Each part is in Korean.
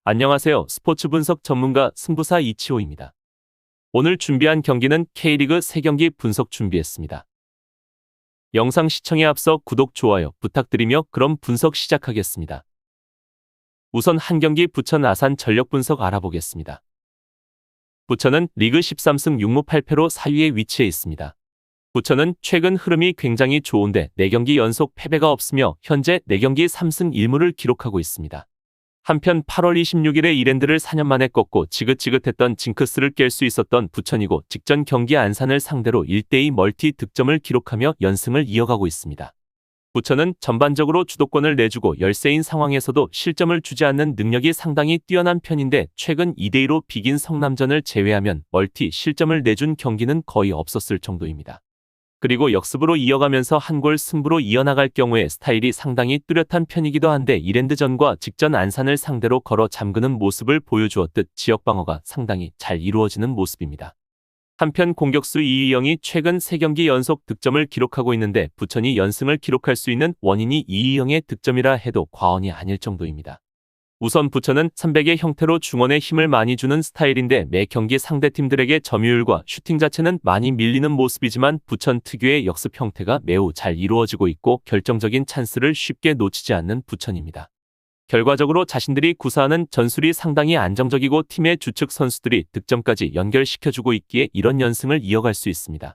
안녕하세요. 스포츠 분석 전문가 승부사 이치호입니다. 오늘 준비한 경기는 K리그 3경기 분석 준비했습니다. 영상 시청에 앞서 구독, 좋아요 부탁드리며 그럼 분석 시작하겠습니다. 우선 한 경기 부천 아산 전력 분석 알아보겠습니다. 부천은 리그 13승 6무 8패로 4위에 위치해 있습니다. 부천은 최근 흐름이 굉장히 좋은데 4경기 연속 패배가 없으며 현재 4경기 3승 1무를 기록하고 있습니다. 한편 8월 26일에 이랜드를 4년 만에 꺾고 지긋지긋했던 징크스를 깰 수 있었던 부천이고 직전 경기 안산을 상대로 1대2 멀티 득점을 기록하며 연승을 이어가고 있습니다. 부천은 전반적으로 주도권을 내주고 열세인 상황에서도 실점을 주지 않는 능력이 상당히 뛰어난 편인데 최근 2대2로 비긴 성남전을 제외하면 멀티 실점을 내준 경기는 거의 없었을 정도입니다. 그리고 역습으로 이어가면서 한 골 승부로 이어나갈 경우에 스타일이 상당히 뚜렷한 편이기도 한데 이랜드전과 직전 안산을 상대로 걸어 잠그는 모습을 보여주었듯 지역방어가 상당히 잘 이루어지는 모습입니다. 한편 공격수 이의영이 최근 3경기 연속 득점을 기록하고 있는데 부천이 연승을 기록할 수 있는 원인이 이의영의 득점이라 해도 과언이 아닐 정도입니다. 우선 부천은 300의 형태로 중원에 힘을 많이 주는 스타일인데 매 경기 상대팀들에게 점유율과 슈팅 자체는 많이 밀리는 모습이지만 부천 특유의 역습 형태가 매우 잘 이루어지고 있고 결정적인 찬스를 쉽게 놓치지 않는 부천입니다. 결과적으로 자신들이 구사하는 전술이 상당히 안정적이고 팀의 주축 선수들이 득점까지 연결시켜주고 있기에 이런 연승을 이어갈 수 있습니다.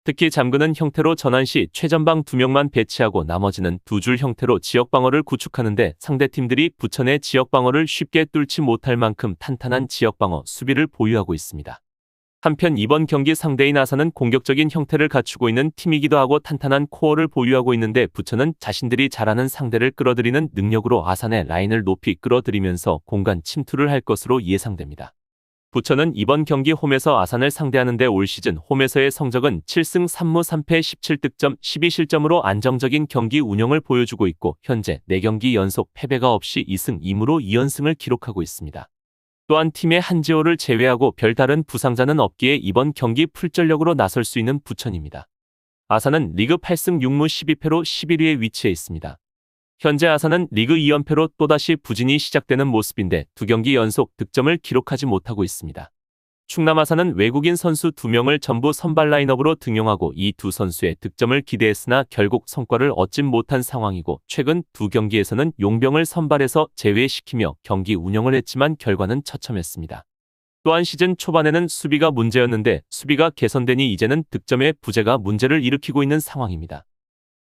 특히 잠그는 형태로 전환 시 최전방 2명만 배치하고 나머지는 두 줄 형태로 지역방어를 구축하는데 상대팀들이 부천의 지역방어를 쉽게 뚫지 못할 만큼 탄탄한 지역방어 수비를 보유하고 있습니다. 한편 이번 경기 상대인 아산은 공격적인 형태를 갖추고 있는 팀이기도 하고 탄탄한 코어를 보유하고 있는데 부천은 자신들이 잘하는 상대를 끌어들이는 능력으로 아산의 라인을 높이 끌어들이면서 공간 침투를 할 것으로 예상됩니다. 부천은 이번 경기 홈에서 아산을 상대하는데 올 시즌 홈에서의 성적은 7승 3무 3패 17득점 12실점으로 안정적인 경기 운영을 보여주고 있고 현재 4경기 연속 패배가 없이 2승 2무로 2연승을 기록하고 있습니다. 또한 팀의 한지호를 제외하고 별다른 부상자는 없기에 이번 경기 풀전력으로 나설 수 있는 부천입니다. 아산은 리그 8승 6무 12패로 11위에 위치해 있습니다. 현재 아산은 리그 2연패로 또다시 부진이 시작되는 모습인데 2경기 연속 득점을 기록하지 못하고 있습니다. 충남 아산은 외국인 선수 2명을 전부 선발 라인업으로 등용하고 이 두 선수의 득점을 기대했으나 결국 성과를 얻진 못한 상황이고 최근 2경기에서는 용병을 선발해서 제외시키며 경기 운영을 했지만 결과는 처참했습니다. 또한 시즌 초반에는 수비가 문제였는데 수비가 개선되니 이제는 득점의 부재가 문제를 일으키고 있는 상황입니다.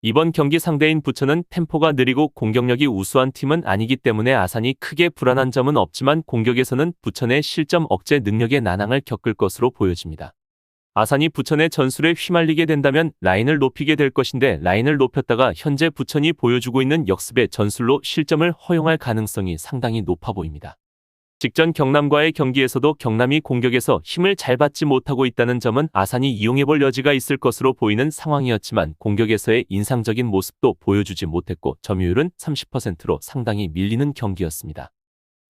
이번 경기 상대인 부천은 템포가 느리고 공격력이 우수한 팀은 아니기 때문에 아산이 크게 불안한 점은 없지만 공격에서는 부천의 실점 억제 능력의 난항을 겪을 것으로 보여집니다. 아산이 부천의 전술에 휘말리게 된다면 라인을 높이게 될 것인데 라인을 높였다가 현재 부천이 보여주고 있는 역습의 전술로 실점을 허용할 가능성이 상당히 높아 보입니다. 직전 경남과의 경기에서도 경남이 공격에서 힘을 잘 받지 못하고 있다는 점은 아산이 이용해볼 여지가 있을 것으로 보이는 상황이었지만 공격에서의 인상적인 모습도 보여주지 못했고 점유율은 30%로 상당히 밀리는 경기였습니다.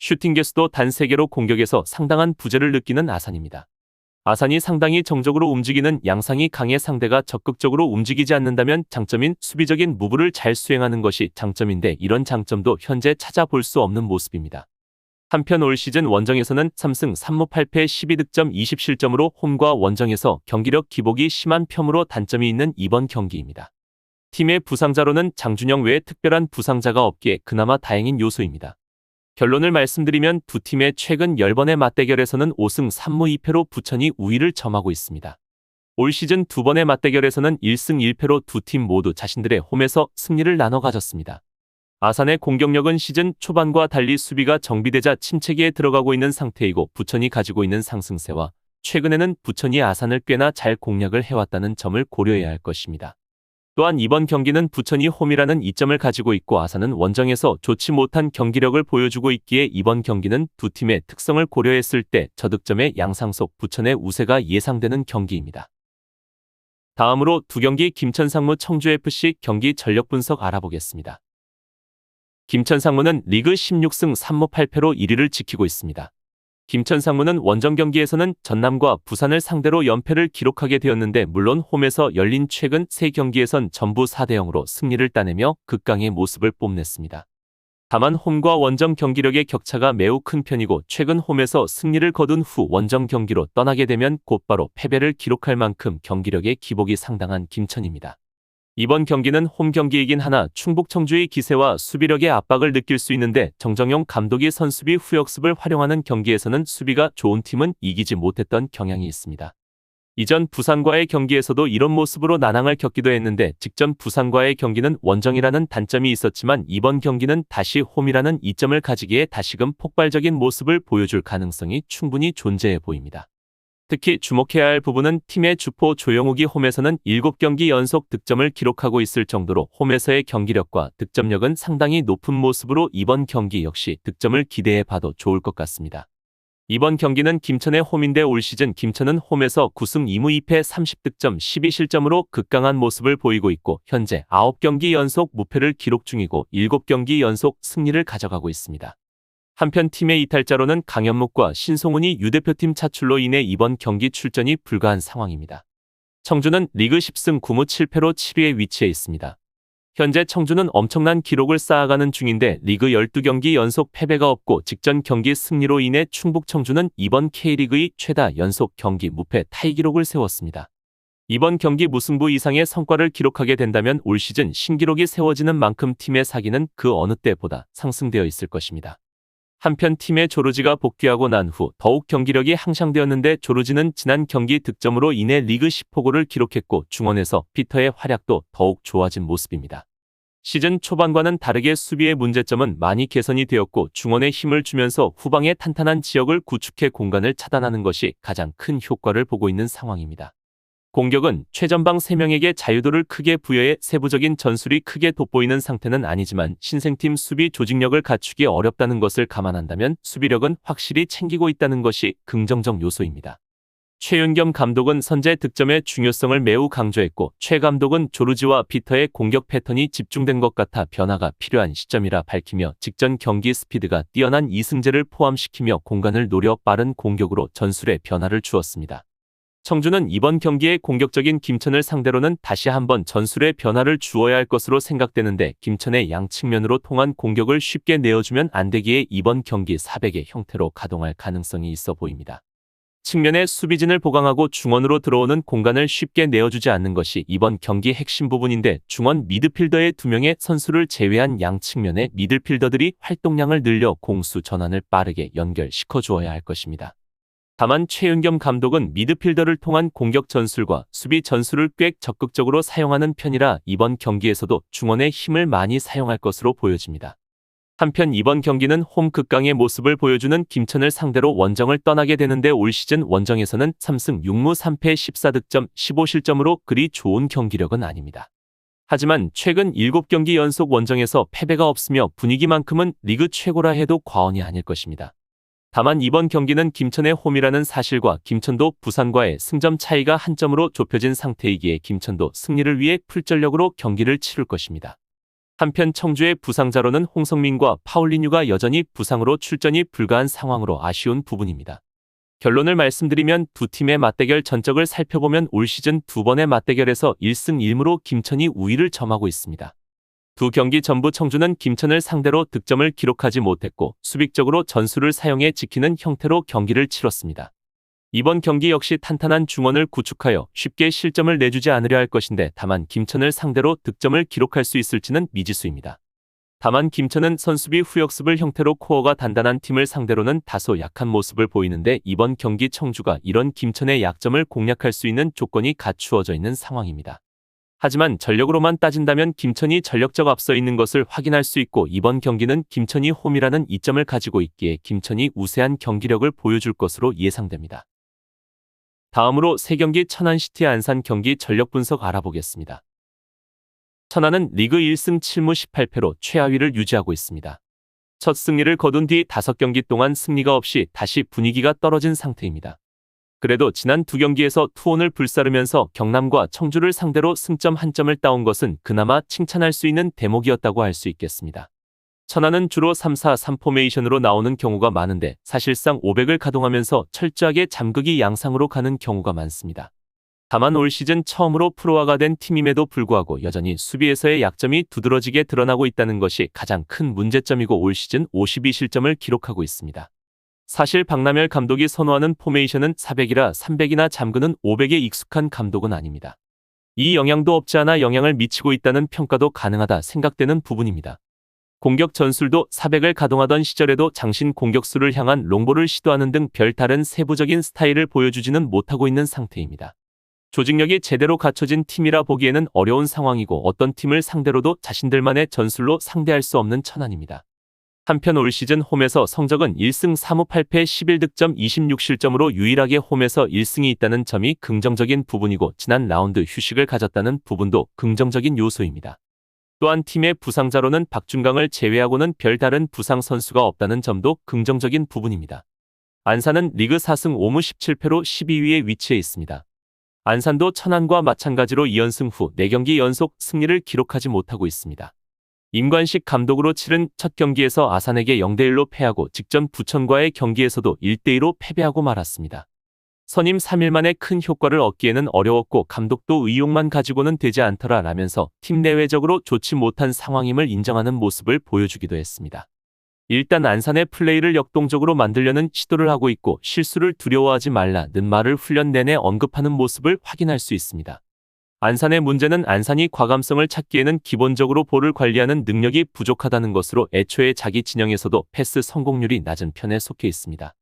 슈팅 개수도 단 3개로 공격에서 상당한 부재를 느끼는 아산입니다. 아산이 상당히 정적으로 움직이는 양상이 강해 상대가 적극적으로 움직이지 않는다면 장점인 수비적인 무브를 잘 수행하는 것이 장점인데 이런 장점도 현재 찾아볼 수 없는 모습입니다. 한편 올 시즌 원정에서는 3승 3무 8패 12득점 20실점으로 홈과 원정에서 경기력 기복이 심한 뼘으로 단점이 있는 이번 경기입니다. 팀의 부상자로는 장준영 외에 특별한 부상자가 없기에 그나마 다행인 요소입니다. 결론을 말씀드리면 두 팀의 최근 10번의 맞대결에서는 5승 3무 2패로 부천이 우위를 점하고 있습니다. 올 시즌 2번의 맞대결에서는 1승 1패로 두 팀 모두 자신들의 홈에서 승리를 나눠 가졌습니다. 아산의 공격력은 시즌 초반과 달리 수비가 정비되자 침체기에 들어가고 있는 상태이고 부천이 가지고 있는 상승세와 최근에는 부천이 아산을 꽤나 잘 공략을 해왔다는 점을 고려해야 할 것입니다. 또한 이번 경기는 부천이 홈이라는 이점을 가지고 있고 아산은 원정에서 좋지 못한 경기력을 보여주고 있기에 이번 경기는 두 팀의 특성을 고려했을 때 저득점의 양상 속 부천의 우세가 예상되는 경기입니다. 다음으로 두 경기 김천상무 청주FC 경기 전력 분석 알아보겠습니다. 김천상무는 리그 16승 3무 8패로 1위를 지키고 있습니다. 김천상무는 원정 경기에서는 전남과 부산을 상대로 연패를 기록하게 되었는데 물론 홈에서 열린 최근 3경기에선 전부 4대0으로 승리를 따내며 극강의 모습을 뽐냈습니다. 다만 홈과 원정 경기력의 격차가 매우 큰 편이고 최근 홈에서 승리를 거둔 후 원정 경기로 떠나게 되면 곧바로 패배를 기록할 만큼 경기력의 기복이 상당한 김천입니다. 이번 경기는 홈 경기이긴 하나 충북 청주의 기세와 수비력의 압박을 느낄 수 있는데 정정용 감독이 선수비 후역습을 활용하는 경기에서는 수비가 좋은 팀은 이기지 못했던 경향이 있습니다. 이전 부산과의 경기에서도 이런 모습으로 난항을 겪기도 했는데 직전 부산과의 경기는 원정이라는 단점이 있었지만 이번 경기는 다시 홈이라는 이점을 가지기에 다시금 폭발적인 모습을 보여줄 가능성이 충분히 존재해 보입니다. 특히 주목해야 할 부분은 팀의 주포 조영욱이 홈에서는 7경기 연속 득점을 기록하고 있을 정도로 홈에서의 경기력과 득점력은 상당히 높은 모습으로 이번 경기 역시 득점을 기대해 봐도 좋을 것 같습니다. 이번 경기는 김천의 홈인데 올 시즌 김천은 홈에서 9승 2무 2패 30득점 12실점으로 극강한 모습을 보이고 있고 현재 9경기 연속 무패를 기록 중이고 7경기 연속 승리를 가져가고 있습니다. 한편 팀의 이탈자로는 강현묵과 신송훈이 U대표팀 차출로 인해 이번 경기 출전이 불가한 상황입니다. 청주는 리그 10승 9무 7패로 7위에 위치해 있습니다. 현재 청주는 엄청난 기록을 쌓아가는 중인데 리그 12경기 연속 패배가 없고 직전 경기 승리로 인해 충북 청주는 이번 K리그의 최다 연속 경기 무패 타이 기록을 세웠습니다. 이번 경기 무승부 이상의 성과를 기록하게 된다면 올 시즌 신기록이 세워지는 만큼 팀의 사기는 그 어느 때보다 상승되어 있을 것입니다. 한편 팀의 조르지가 복귀하고 난 후 더욱 경기력이 향상되었는데 조르지는 지난 경기 득점으로 인해 리그 10호골을 기록했고 중원에서 피터의 활약도 더욱 좋아진 모습입니다. 시즌 초반과는 다르게 수비의 문제점은 많이 개선이 되었고 중원에 힘을 주면서 후방의 탄탄한 지역을 구축해 공간을 차단하는 것이 가장 큰 효과를 보고 있는 상황입니다. 공격은 최전방 3명에게 자유도를 크게 부여해 세부적인 전술이 크게 돋보이는 상태는 아니지만 신생팀 수비 조직력을 갖추기 어렵다는 것을 감안한다면 수비력은 확실히 챙기고 있다는 것이 긍정적 요소입니다. 최윤겸 감독은 선제 득점의 중요성을 매우 강조했고 최 감독은 조르지와 피터의 공격 패턴이 집중된 것 같아 변화가 필요한 시점이라 밝히며 직전 경기 스피드가 뛰어난 이승재를 포함시키며 공간을 노려 빠른 공격으로 전술에 변화를 주었습니다. 청주는 이번 경기에 공격적인 김천을 상대로는 다시 한번 전술에 변화를 주어야 할 것으로 생각되는데 김천의 양측면으로 통한 공격을 쉽게 내어주면 안 되기에 이번 경기 400의 형태로 가동할 가능성이 있어 보입니다. 측면에 수비진을 보강하고 중원으로 들어오는 공간을 쉽게 내어주지 않는 것이 이번 경기 핵심 부분인데 중원 미드필더의 2명의 선수를 제외한 양측면의 미드필더들이 활동량을 늘려 공수 전환을 빠르게 연결시켜 주어야 할 것입니다. 다만 최윤겸 감독은 미드필더를 통한 공격 전술과 수비 전술을 꽤 적극적으로 사용하는 편이라 이번 경기에서도 중원의 힘을 많이 사용할 것으로 보여집니다. 한편 이번 경기는 홈 극강의 모습을 보여주는 김천을 상대로 원정을 떠나게 되는데 올 시즌 원정에서는 3승 6무 3패 14득점 15실점으로 그리 좋은 경기력은 아닙니다. 하지만 최근 7경기 연속 원정에서 패배가 없으며 분위기만큼은 리그 최고라 해도 과언이 아닐 것입니다. 다만 이번 경기는 김천의 홈이라는 사실과 김천도 부산과의 승점 차이가 한 점으로 좁혀진 상태이기에 김천도 승리를 위해 풀전력으로 경기를 치를 것입니다. 한편 청주의 부상자로는 홍성민과 파울리뉴가 여전히 부상으로 출전이 불가한 상황으로 아쉬운 부분입니다. 결론을 말씀드리면 두 팀의 맞대결 전적을 살펴보면 올 시즌 2번의 맞대결에서 1승 1무로 김천이 우위를 점하고 있습니다. 두 경기 전부 청주는 김천을 상대로 득점을 기록하지 못했고 수비적으로 전술을 사용해 지키는 형태로 경기를 치렀습니다. 이번 경기 역시 탄탄한 중원을 구축하여 쉽게 실점을 내주지 않으려 할 것인데 다만 김천을 상대로 득점을 기록할 수 있을지는 미지수입니다. 다만 김천은 선수비 후역습을 형태로 코어가 단단한 팀을 상대로는 다소 약한 모습을 보이는데 이번 경기 청주가 이런 김천의 약점을 공략할 수 있는 조건이 갖추어져 있는 상황입니다. 하지만 전력으로만 따진다면 김천이 전력적 앞서 있는 것을 확인할 수 있고 이번 경기는 김천이 홈이라는 이점을 가지고 있기에 김천이 우세한 경기력을 보여줄 것으로 예상됩니다. 다음으로 3경기 천안시티 안산 경기 전력 분석 알아보겠습니다. 천안은 리그 1승 7무 18패로 최하위를 유지하고 있습니다. 첫 승리를 거둔 뒤 5경기 동안 승리가 없이 다시 분위기가 떨어진 상태입니다. 그래도 지난 2경기에서 투혼을 불사르면서 경남과 청주를 상대로 승점 1점을 따온 것은 그나마 칭찬할 수 있는 대목이었다고 할 수 있겠습니다. 천안은 주로 3-4-3 포메이션으로 나오는 경우가 많은데 사실상 500을 가동하면서 철저하게 잠그기 양상으로 가는 경우가 많습니다. 다만 올 시즌 처음으로 프로화가 된 팀임에도 불구하고 여전히 수비에서의 약점이 두드러지게 드러나고 있다는 것이 가장 큰 문제점이고 올 시즌 52실점을 기록하고 있습니다. 사실 박남열 감독이 선호하는 포메이션은 400이라 300이나 잠그는 500에 익숙한 감독은 아닙니다. 이 영향도 없지 않아 영향을 미치고 있다는 평가도 가능하다 생각되는 부분입니다. 공격 전술도 400을 가동하던 시절에도 장신 공격수를 향한 롱볼을 시도하는 등 별다른 세부적인 스타일을 보여주지는 못하고 있는 상태입니다. 조직력이 제대로 갖춰진 팀이라 보기에는 어려운 상황이고 어떤 팀을 상대로도 자신들만의 전술로 상대할 수 없는 천안입니다. 한편 올 시즌 홈에서 성적은 1승 3무 8패 11득점 26실점으로 유일하게 홈에서 1승이 있다는 점이 긍정적인 부분이고 지난 라운드 휴식을 가졌다는 부분도 긍정적인 요소입니다. 또한 팀의 부상자로는 박준강을 제외하고는 별다른 부상 선수가 없다는 점도 긍정적인 부분입니다. 안산은 리그 4승 5무 17패로 12위에 위치해 있습니다. 안산도 천안과 마찬가지로 2연승 후 4경기 연속 승리를 기록하지 못하고 있습니다. 임관식 감독으로 치른 첫 경기에서 아산에게 0대1로 패하고 직전 부천과의 경기에서도 1대2로 패배하고 말았습니다. 선임 3일 만에 큰 효과를 얻기에는 어려웠고 감독도 의욕만 가지고는 되지 않더라 라면서 팀 내외적으로 좋지 못한 상황임을 인정하는 모습을 보여주기도 했습니다. 일단 안산의 플레이를 역동적으로 만들려는 시도를 하고 있고 실수를 두려워하지 말라는 말을 훈련 내내 언급하는 모습을 확인할 수 있습니다. 안산의 문제는 안산이 과감성을 찾기에는 기본적으로 볼을 관리하는 능력이 부족하다는 것으로 애초에 자기 진영에서도 패스 성공률이 낮은 편에 속해 있습니다.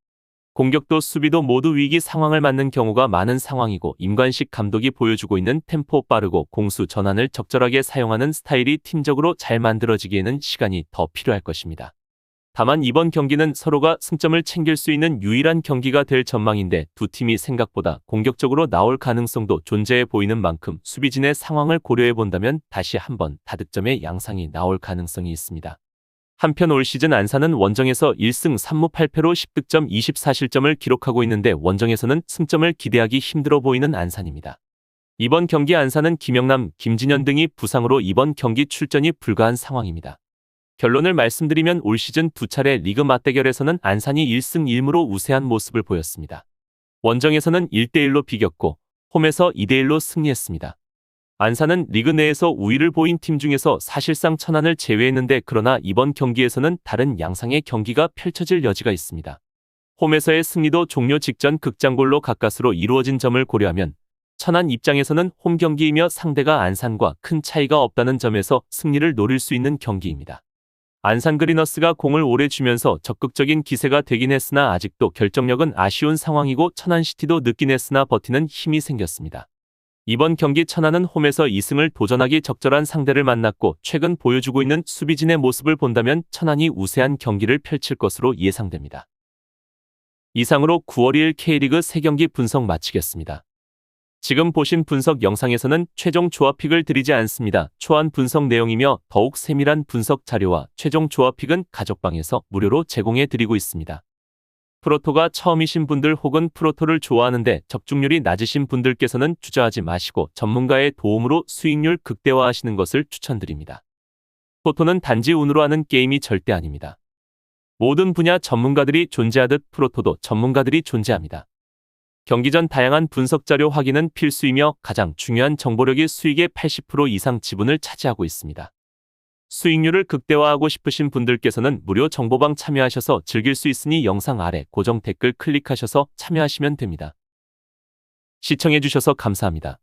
공격도 수비도 모두 위기 상황을 맞는 경우가 많은 상황이고 임관식 감독이 보여주고 있는 템포 빠르고 공수 전환을 적절하게 사용하는 스타일이 팀적으로 잘 만들어지기에는 시간이 더 필요할 것입니다. 다만 이번 경기는 서로가 승점을 챙길 수 있는 유일한 경기가 될 전망인데 두 팀이 생각보다 공격적으로 나올 가능성도 존재해 보이는 만큼 수비진의 상황을 고려해 본다면 다시 한번 다득점의 양상이 나올 가능성이 있습니다. 한편 올 시즌 안산은 원정에서 1승 3무 8패로 10득점 24실점을 기록하고 있는데 원정에서는 승점을 기대하기 힘들어 보이는 안산입니다. 이번 경기 안산은 김영남, 김진현 등이 부상으로 이번 경기 출전이 불가한 상황입니다. 결론을 말씀드리면 올 시즌 두 차례 리그 맞대결에서는 안산이 1승 1무로 우세한 모습을 보였습니다. 원정에서는 1대1로 비겼고 홈에서 2대1로 승리했습니다. 안산은 리그 내에서 우위를 보인 팀 중에서 사실상 천안을 제외했는데 그러나 이번 경기에서는 다른 양상의 경기가 펼쳐질 여지가 있습니다. 홈에서의 승리도 종료 직전 극장골로 가까스로 이루어진 점을 고려하면 천안 입장에서는 홈 경기이며 상대가 안산과 큰 차이가 없다는 점에서 승리를 노릴 수 있는 경기입니다. 안산 그리너스가 공을 오래 주면서 적극적인 기세가 되긴 했으나 아직도 결정력은 아쉬운 상황이고 천안시티도 늦긴 했으나 버티는 힘이 생겼습니다. 이번 경기 천안은 홈에서 2승을 도전하기 적절한 상대를 만났고 최근 보여주고 있는 수비진의 모습을 본다면 천안이 우세한 경기를 펼칠 것으로 예상됩니다. 이상으로 9월 2일 K리그 3경기 분석 마치겠습니다. 지금 보신 분석 영상에서는 최종 조합픽을 드리지 않습니다. 초안 분석 내용이며 더욱 세밀한 분석 자료와 최종 조합픽은 가족방에서 무료로 제공해 드리고 있습니다. 프로토가 처음이신 분들 혹은 프로토를 좋아하는데 적중률이 낮으신 분들께서는 투자하지 마시고 전문가의 도움으로 수익률 극대화하시는 것을 추천드립니다. 프로토는 단지 운으로 하는 게임이 절대 아닙니다. 모든 분야 전문가들이 존재하듯 프로토도 전문가들이 존재합니다. 경기 전 다양한 분석 자료 확인은 필수이며 가장 중요한 정보력이 수익의 80% 이상 지분을 차지하고 있습니다. 수익률을 극대화하고 싶으신 분들께서는 무료 정보방 참여하셔서 즐길 수 있으니 영상 아래 고정 댓글 클릭하셔서 참여하시면 됩니다. 시청해주셔서 감사합니다.